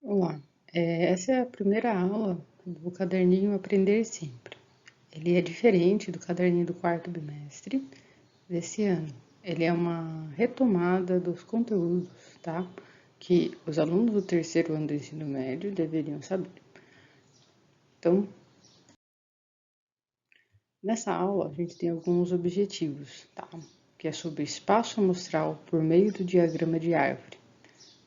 Olá, essa é a primeira aula do caderninho Aprender Sempre. Ele é diferente do caderninho do quarto bimestre desse ano. Ele é uma retomada dos conteúdos, tá? Que os alunos do terceiro ano do ensino médio deveriam saber. Então, nessa aula, a gente tem alguns objetivos, tá? Que é sobre espaço amostral por meio do diagrama de árvore.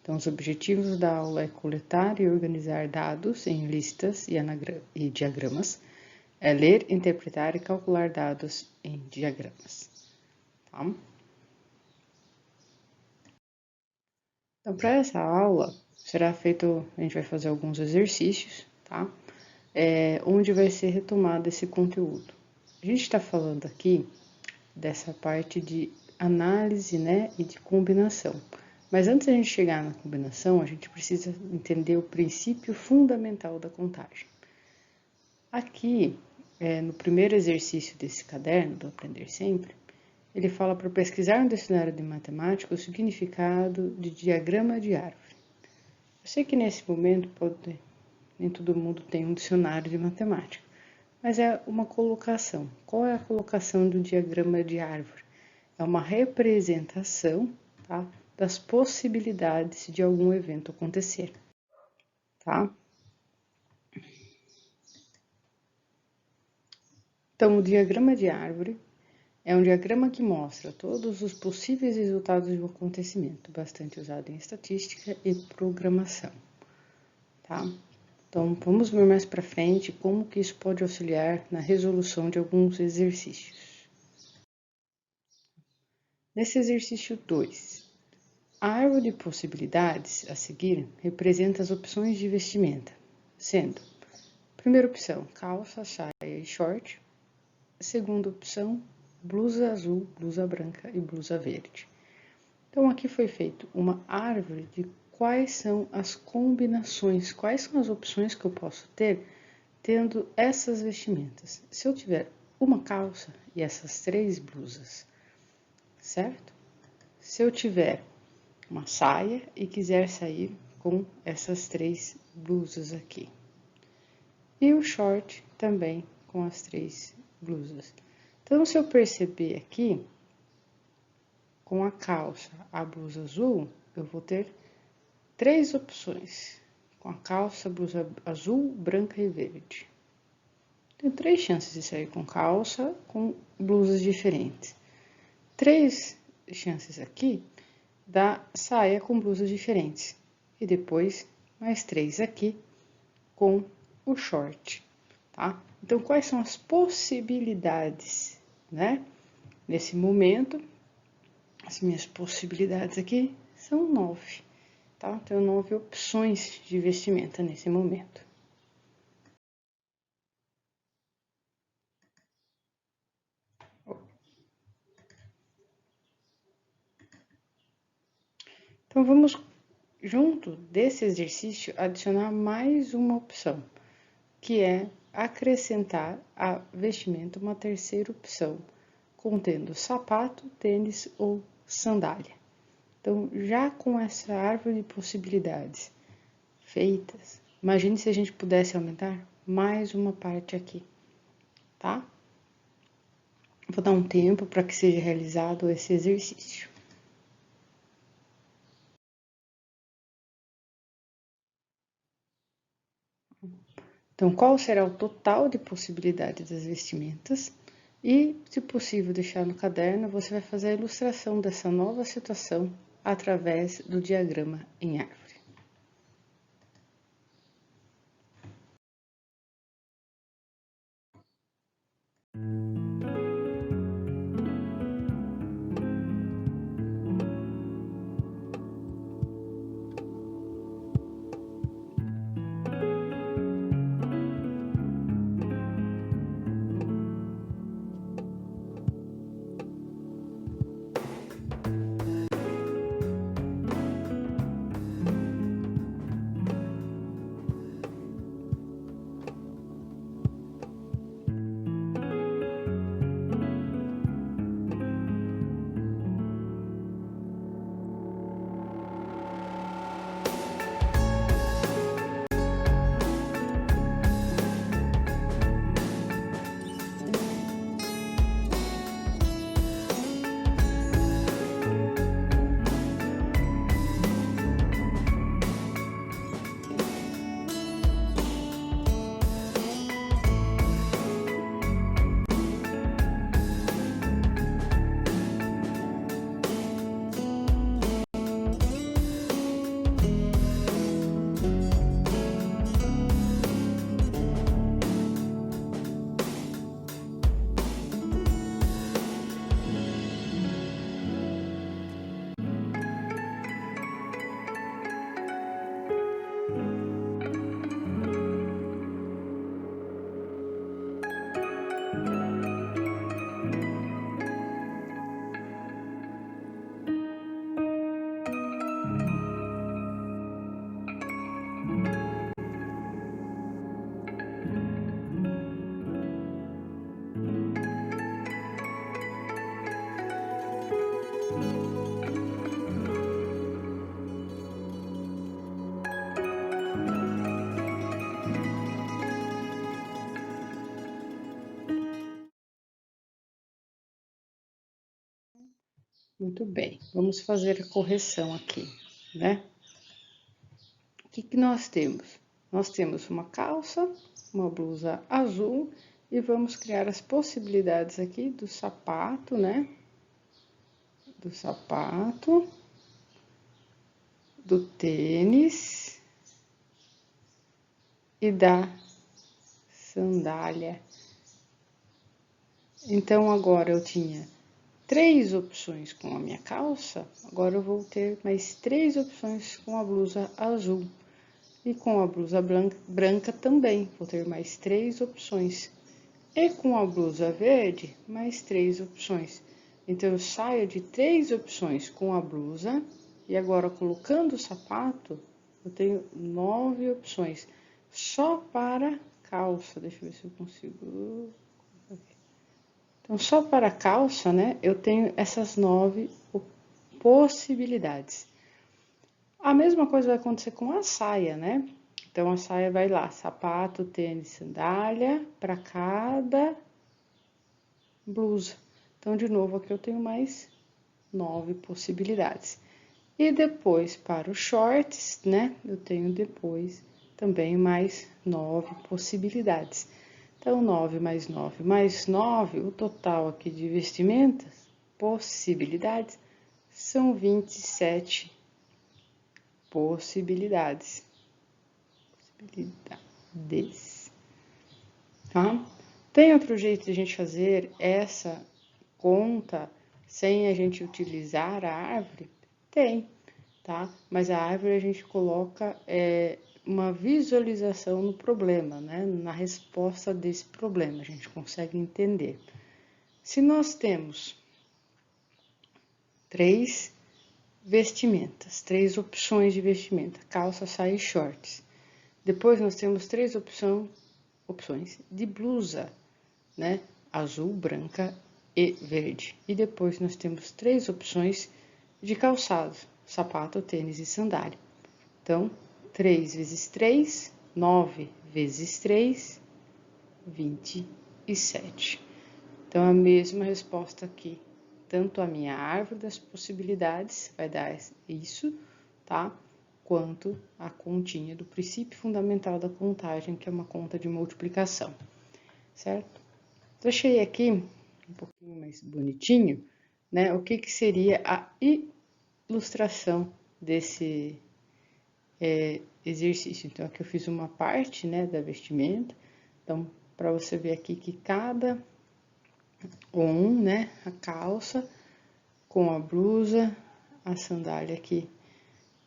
Então, os objetivos da aula é coletar e organizar dados em listas e diagramas, é ler, interpretar e calcular dados em diagramas, tá? Então, para essa aula, a gente vai fazer alguns exercícios, tá? Onde vai ser retomado esse conteúdo. A gente está falando aqui dessa parte de análise, né, e de combinação. Mas antes de a gente chegar na combinação, a gente precisa entender o princípio fundamental da contagem. Aqui, no primeiro exercício desse caderno, do Aprender Sempre, ele fala para pesquisar no dicionário de matemática o significado de diagrama de árvore. Eu sei que nesse momento nem todo mundo tem um dicionário de matemática, mas é uma colocação. Qual é a colocação do diagrama de árvore? É uma representação, tá, das possibilidades de algum evento acontecer, tá? Então, o diagrama de árvore é um diagrama que mostra todos os possíveis resultados de um acontecimento, bastante usado em estatística e programação, tá? Então, vamos ver mais para frente como que isso pode auxiliar na resolução de alguns exercícios. Nesse exercício 2, a árvore de possibilidades a seguir representa as opções de vestimenta, sendo: primeira opção, calça, saia e short. Segunda opção, blusa azul, blusa branca e blusa verde. Então, aqui foi feito uma árvore de quais são as combinações, quais são as opções que eu posso ter tendo essas vestimentas. Se eu tiver uma calça e essas 3 blusas, certo? Se eu tiver uma saia e quiser sair com essas 3 blusas aqui. E o short também com as 3 blusas. Então, se eu perceber aqui, com a calça, a blusa azul, eu vou ter 3 opções. Com a calça, blusa azul, branca e verde. Tenho 3 chances de sair com calça, com blusas diferentes. 3 chances aqui da saia com blusas diferentes. E depois, mais 3 aqui com o short, tá? Então, quais são as possibilidades, né? Nesse momento, as minhas possibilidades aqui são 9, tá? Tenho 9 opções de vestimenta nesse momento. Então, vamos, junto desse exercício, adicionar mais uma opção, que é acrescentar a vestimenta uma terceira opção, contendo sapato, tênis ou sandália. Então, já com essa árvore de possibilidades feitas, imagine se a gente pudesse aumentar mais uma parte aqui, tá? Vou dar um tempo para que seja realizado esse exercício. Então, qual será o total de possibilidades das vestimentas? E, se possível, deixar no caderno, você vai fazer a ilustração dessa nova situação através do diagrama em árvore. Muito bem, vamos fazer a correção aqui, né? O que que nós temos? Nós temos uma calça, uma blusa azul e vamos criar as possibilidades aqui do sapato, né? Do sapato, do tênis e da sandália. Então, agora eu tinha 3 opções com a minha calça, agora eu vou ter mais 3 opções com a blusa azul. E com a blusa branca também, vou ter mais 3 opções. E com a blusa verde, mais 3 opções. Então, eu saio de 3 opções com a blusa, e agora colocando o sapato, eu tenho 9 opções. Só para calça, deixa eu ver se eu consigo... Então, só para calça, né, eu tenho essas 9 possibilidades. A mesma coisa vai acontecer com a saia, né? Então, a saia vai lá, sapato, tênis, sandália, para cada blusa. Então, de novo, aqui eu tenho mais 9 possibilidades. E depois, para os shorts, né? Eu tenho depois também mais 9 possibilidades. Então, 9 mais 9, o total aqui de vestimentas, possibilidades, são 27 possibilidades. Tá? Tem outro jeito de a gente fazer essa conta sem a gente utilizar a árvore? Tem, tá? Mas a árvore a gente coloca uma visualização no problema, né? Na resposta desse problema, a gente consegue entender. Se nós temos 3 vestimentas, 3 opções de vestimenta, calça, saia e shorts. Depois nós temos 3 opções de blusa, né? Azul, branca e verde. E depois nós temos 3 opções de calçado, sapato, tênis e sandália. Então, 3 vezes 3, 9 vezes 3, 27. Então, a mesma resposta aqui. Tanto a minha árvore das possibilidades vai dar isso, tá? Quanto a continha do princípio fundamental da contagem, que é uma conta de multiplicação, certo? Deixei aqui um pouquinho mais bonitinho, né? O que que seria a ilustração desse exercício. Então, aqui eu fiz uma parte, né, da vestimenta. Então, para você ver aqui que cada né, a calça com a blusa, a sandália aqui,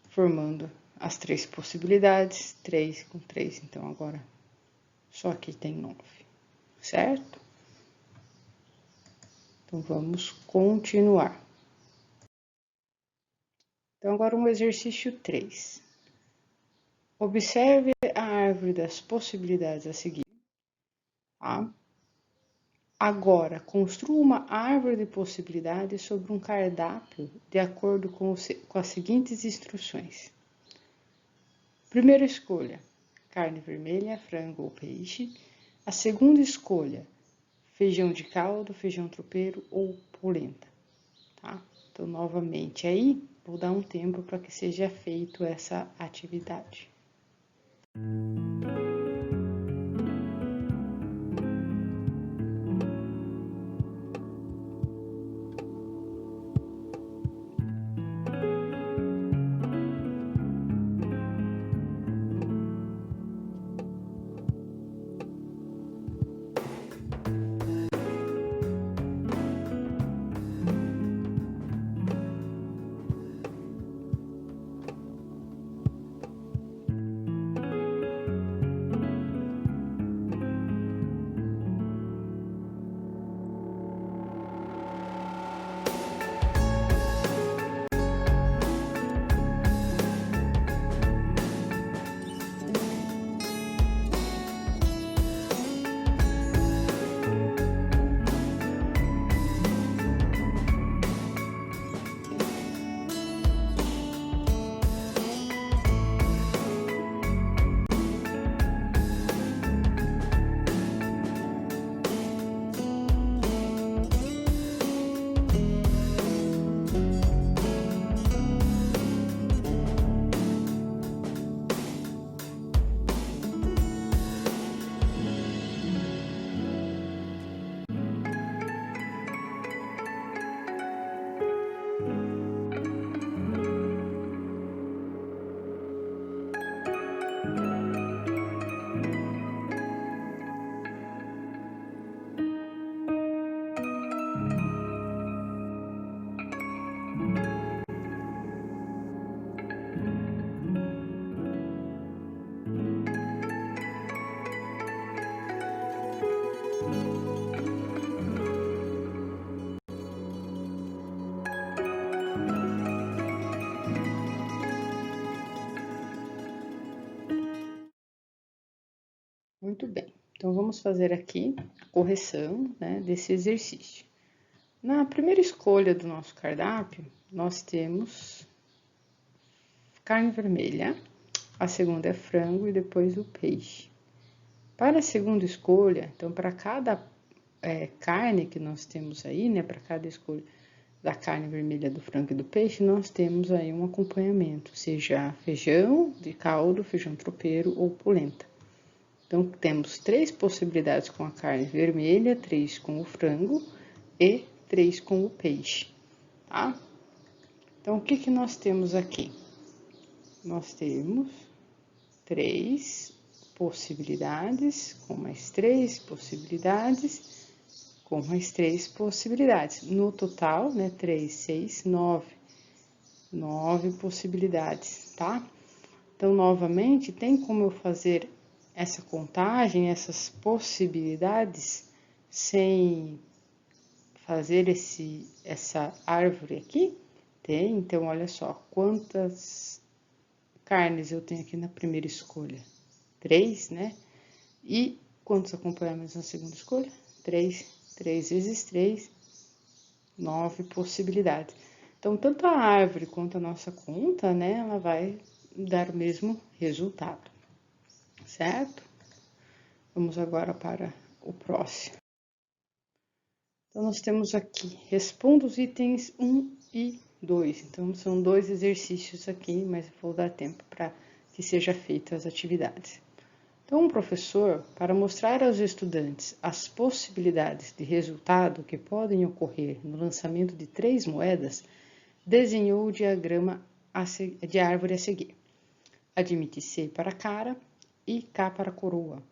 formando as 3 possibilidades, 3 com 3, então agora só aqui tem 9, certo? Então, vamos continuar. Então, agora um exercício 3. Observe a árvore das possibilidades a seguir, tá? Agora, construa uma árvore de possibilidades sobre um cardápio de acordo com as seguintes instruções. Primeira escolha, carne vermelha, frango ou peixe. A segunda escolha, feijão de caldo, feijão tropeiro ou polenta, tá? Então, novamente aí, vou dar um tempo para que seja feito essa atividade. Muito bem. Então, vamos fazer aqui a correção, né, desse exercício. Na primeira escolha do nosso cardápio, nós temos carne vermelha, a segunda é frango e depois o peixe. Para a segunda escolha, então, para cada carne que nós temos aí, né, para cada escolha da carne vermelha, do frango e do peixe, nós temos aí um acompanhamento, seja feijão de caldo, feijão tropeiro ou polenta. Então, temos 3 possibilidades com a carne vermelha, 3 com o frango e 3 com o peixe, tá? Então, o que que nós temos aqui? Nós temos 3 possibilidades, com mais 3 possibilidades, com mais 3 possibilidades. No total, né, 3, 6, 9. 9 possibilidades, tá? Então, novamente, tem como eu fazer essa contagem, essas possibilidades, sem fazer essa árvore aqui? Tem, então, olha só, quantas carnes eu tenho aqui na primeira escolha? 3, né? E quantos acompanhamentos na segunda escolha? 3. 3 vezes 3, 9 possibilidades. Então, tanto a árvore quanto a nossa conta, né, ela vai dar o mesmo resultado, certo? Vamos agora para o próximo. Então, nós temos aqui, responda os itens 1 e 2. Então, são 2 exercícios aqui, mas vou dar tempo para que seja feita as atividades. Então, um professor, para mostrar aos estudantes as possibilidades de resultado que podem ocorrer no lançamento de 3 moedas, desenhou o diagrama de árvore a seguir. Admite C para cara e K para coroa.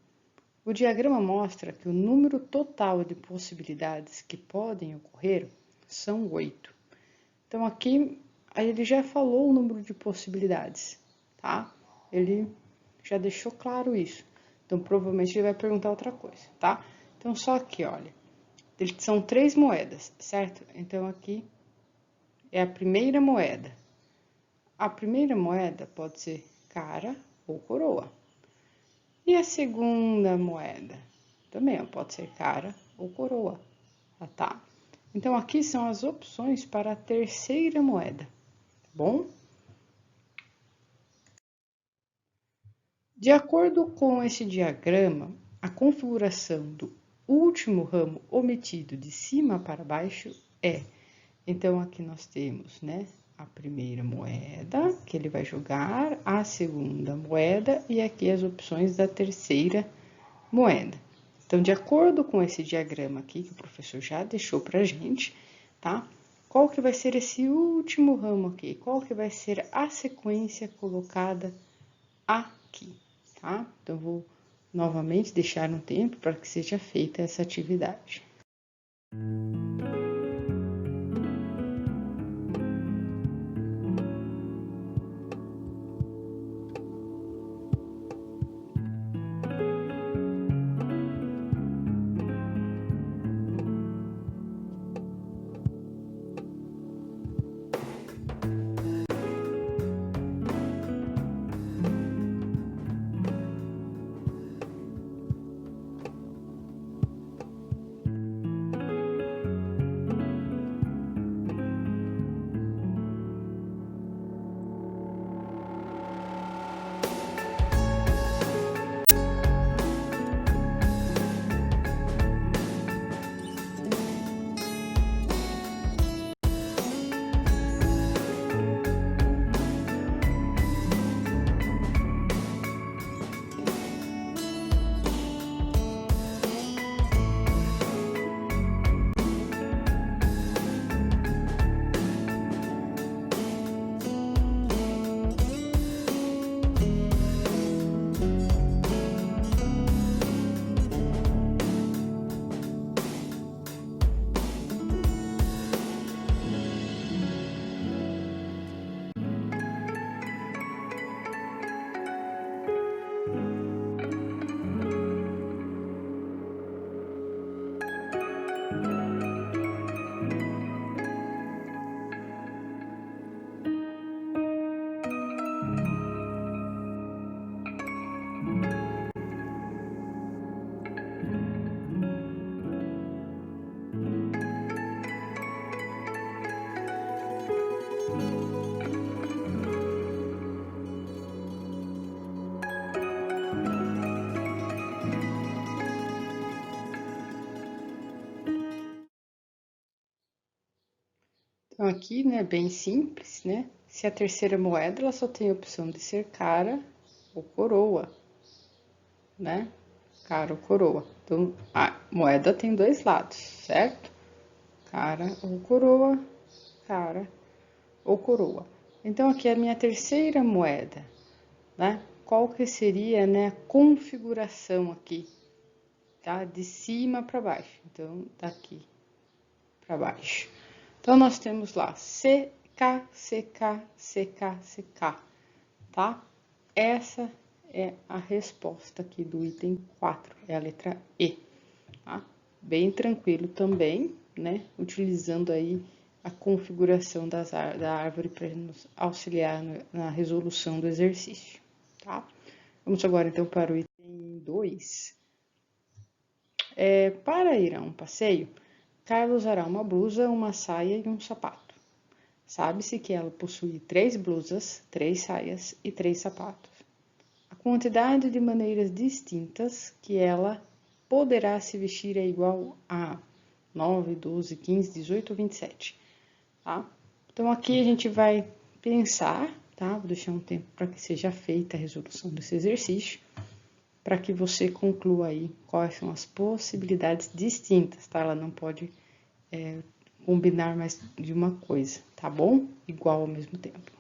O diagrama mostra que o número total de possibilidades que podem ocorrer são 8. Então, aqui, ele já falou o número de possibilidades, tá? Ele já deixou claro isso. Então, provavelmente ele vai perguntar outra coisa, tá? Então, só aqui, olha. São 3 moedas, certo? Então, aqui é a primeira moeda. A primeira moeda pode ser cara ou coroa. E a segunda moeda? Também pode ser cara ou coroa, tá? Então, aqui são as opções para a terceira moeda, tá bom? De acordo com esse diagrama, a configuração do último ramo omitido de cima para baixo é... Então, aqui nós temos, né, a primeira moeda que ele vai jogar, a segunda moeda e aqui as opções da terceira moeda. Então, de acordo com esse diagrama aqui, que o professor já deixou pra gente, tá? Qual que vai ser esse último ramo aqui? Qual que vai ser a sequência colocada aqui? Tá? Então, vou novamente deixar um tempo para que seja feita essa atividade. Então, aqui, né, bem simples, né? Se a terceira moeda, ela só tem a opção de ser cara ou coroa, né? Cara ou coroa. Então, a moeda tem dois lados, certo? Cara ou coroa, cara ou coroa. Então, aqui é a minha terceira moeda, né? Qual que seria, né, a configuração aqui, tá? De cima para baixo. Então, daqui para baixo. Então, nós temos lá CK, CK, CK, CK, tá? Essa é a resposta aqui do item 4, é a letra E, tá? Bem tranquilo também, né? Utilizando aí a configuração da árvore para nos auxiliar na resolução do exercício, tá? Vamos agora, então, para o item 2. Para ir a um passeio, Carla usará uma blusa, uma saia e um sapato. Sabe-se que ela possui 3 blusas, 3 saias e 3 sapatos. A quantidade de maneiras distintas que ela poderá se vestir é igual a 9, 12, 15, 18 ou 27, tá? Então, aqui a gente vai pensar, tá? Vou deixar um tempo para que seja feita a resolução desse exercício, para que você conclua aí quais são as possibilidades distintas, tá? Ela não pode combinar mais de uma coisa, tá bom? Igual ao mesmo tempo.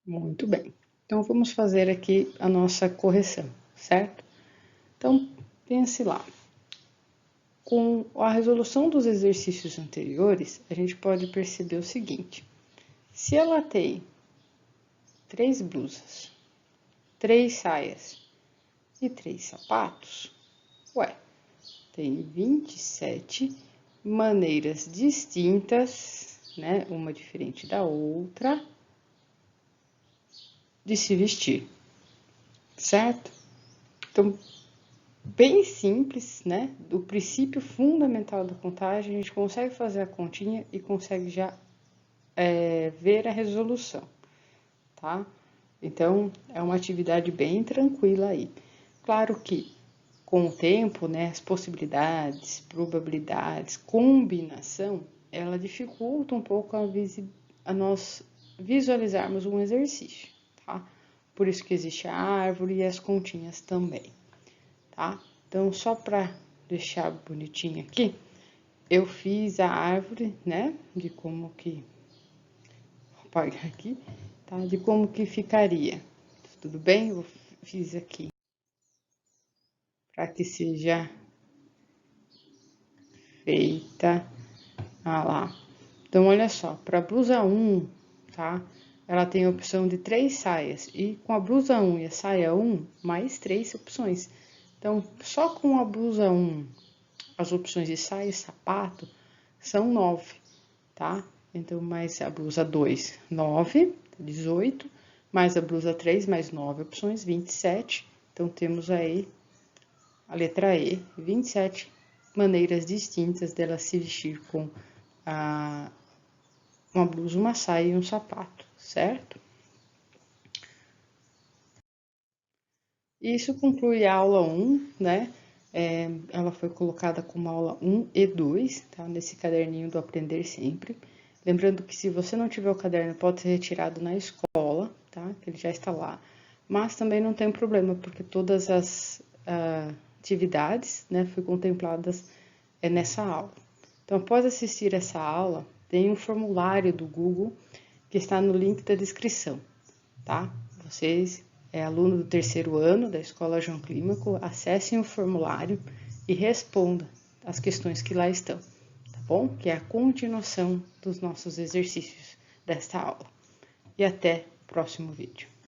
Muito bem. Então, vamos fazer aqui a nossa correção, certo? Então, pense lá. Com a resolução dos exercícios anteriores, a gente pode perceber o seguinte. Se ela tem 3 blusas, 3 saias e 3 sapatos, tem 27 maneiras distintas, né? Uma diferente da outra, de se vestir, certo? Então, bem simples, né? Do princípio fundamental da contagem, a gente consegue fazer a continha e consegue já ver a resolução, tá? Então, é uma atividade bem tranquila aí. Claro que, com o tempo, né, as possibilidades, probabilidades, combinação, ela dificulta um pouco a nós visualizarmos um exercício, tá? Por isso que existe a árvore e as continhas também, tá? Então, só para deixar bonitinho aqui, eu fiz a árvore, né, de como que... Vou apagar aqui, tá? De como que ficaria. Tudo bem? Eu fiz aqui para que seja feita. Ah lá. Então, olha só, para a blusa 1, tá? Ela tem a opção de 3 saias. E com a blusa 1 e a saia 1, mais 3 opções. Então, só com a blusa 1, as opções de saia e sapato são 9, tá? Então, mais a blusa 2, 9, 18. Mais a blusa 3, mais 9 opções, 27. Então, temos aí a letra E, 27 maneiras distintas dela se vestir com uma blusa, uma saia e um sapato, certo? Isso conclui a aula 1, né? Ela foi colocada como aula 1 e 2, tá? Nesse caderninho do Aprender Sempre. Lembrando que se você não tiver o caderno, pode ser retirado na escola, tá? Que ele já está lá. Mas também não tem problema, porque todas as atividades, né, foram contempladas nessa aula. Então, após assistir essa aula, tem um formulário do Google que está no link da descrição, tá? Vocês, aluno do 3º ano da Escola João Clímaco, acessem o formulário e respondam as questões que lá estão, tá bom? Que é a continuação dos nossos exercícios desta aula. E até o próximo vídeo.